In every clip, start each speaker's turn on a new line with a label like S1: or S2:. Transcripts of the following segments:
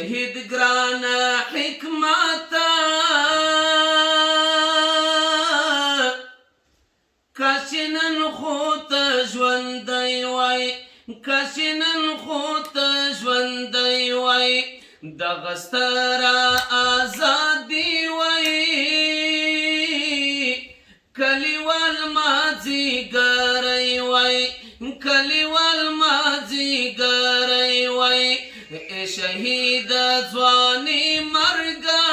S1: شهید ګران حکمتا کاشي نن خو ته ژوندی وای کاشي نن خو ته ژوندی وای دغه ستره ازادي وای کلیوال مازیګری وای کلیوال مازیګری وای ای شهید ځواني مرګه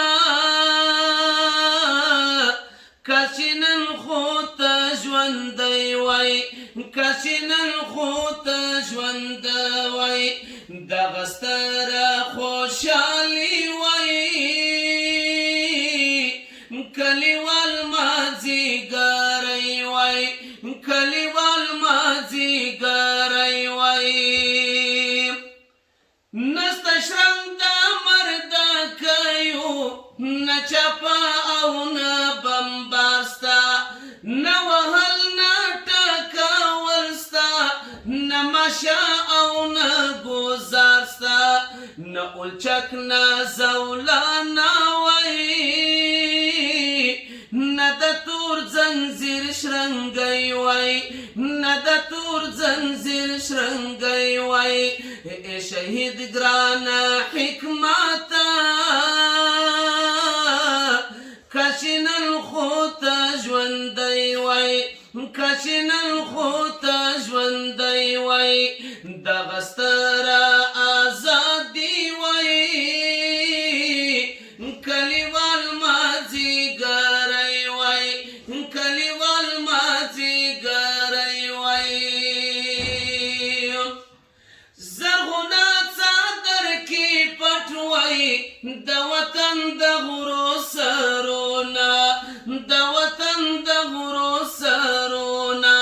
S1: کاشي نن خو ته ژوندی وای کاشي نن خو ته ژوندی وای دغه ستره خوشحالي وای کلیوال مازیګری وای کلیوال مازیګری وای نسته شرنګ د مرد کوي نه چپه او نه بمبار ستا نه وهل نه ټکول ستا نه مشه او نه ګوزار ستا نه اولچک نه زولانه وای نه د تور زنځیر شرنګی وای نه د تور زنځیر شرنګی وای ای شهید ګران حکمتا کاشي نن خو ته ژوندی وای کاشي نن خو ته ژوندی وای دغه ستره ازادي وای کلیوال مازیګری وای کلیوال مازیګری وای زرغونه څادر کې پټ وای د وطن د غرو سرونه د وطن د غرو سرونه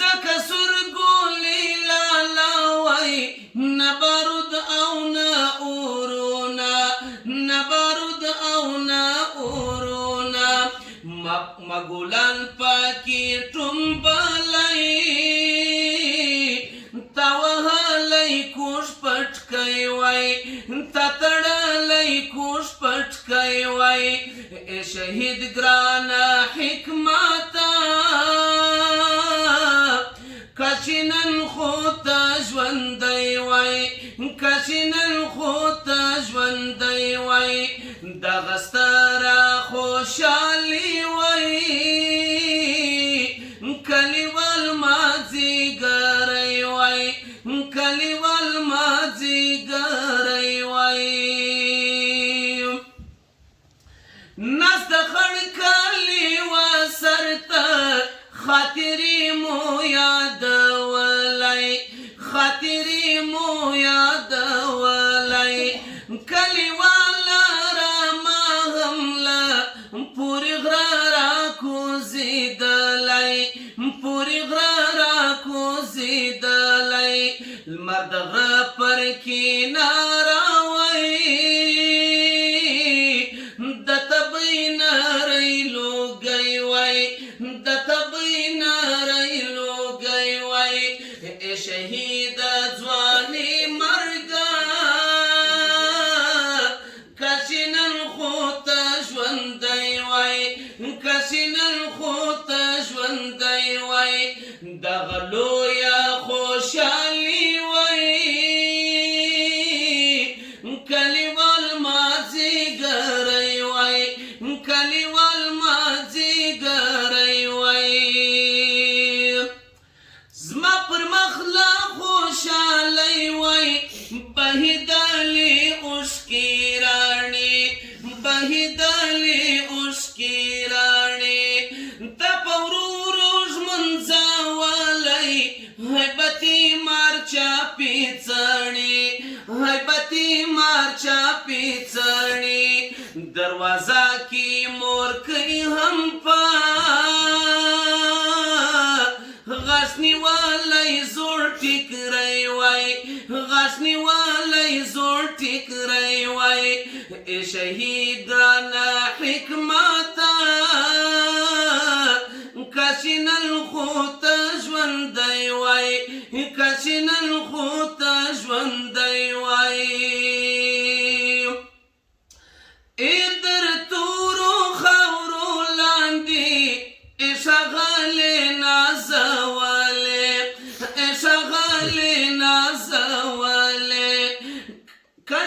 S1: ځکه سورګولي لالا وای نه بارود او نه اورونه نه بارود او نه اورونه مګولان پاکي ټومبلای تا وهلی کوش پټکی وای تا تړلی کوش پټکی وای ای شهید ګران حکمتا کاشي نن خو ته ژوندی وای کاشي نن خو ته ژوندی وای دغه ستره خوشحالي وای کلیوال مازیګری وای کلیوال مازیګری وای نست خړ کلیوا سرته خاطرې مو یادولای خاطرې مو یادولای کلیوال راما همله پورې غره راکوزېدلی پورې غره راکوزېدلی لمر د غره پر کناره وای د تبۍ نری لوګی وای د تبۍ نری لوګی وای ای شهید ځواني مرګه کاشي نن خو ته ژوندی وای کاشي نن خو ته ژوندی وای دغه لویه خوشحالي وای کلیوال مازیګری وای کلیوال مازیګری وای زما پر مخ لا خوشحالي وای بهیدلې اوښکې راڼې بهیدلې اوښکې راڼې ته په ورو ورو ژمنځولی هیبتي مارچا پیڅڼې هیبتي مارچا پیڅڼې دروازه کې مورکۍ هم په غاښ نیولی زوړ ټیکری وای غاښ نیولی زوړ ټیکری وای ای شهید ګران حکمتا کاشي نن خو ته ژوندی وای کاشي نن خو ته ژوندی وای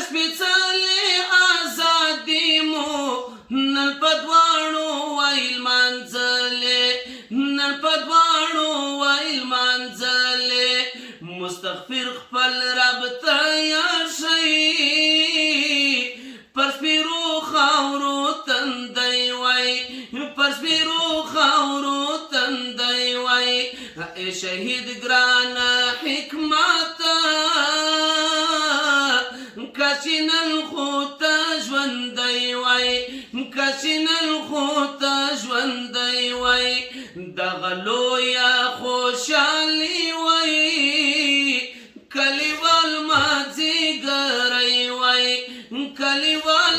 S1: سپېڅلې ازادي مو نن په دواړو ویل مانځلې نن په دواړو ویل مانځلې مستغفر خپل رب ته یار شئ پر سپېرو خاورو تندی وای پر سپېرو خاورو تندی وای ای شهید ګرانه حکمته کاشي نن خو ته ژوندی وای کاشي نن خو ته ژوندی وای دغه لویه خوشحالي وای کلیوال مازدیګری وای کلیوال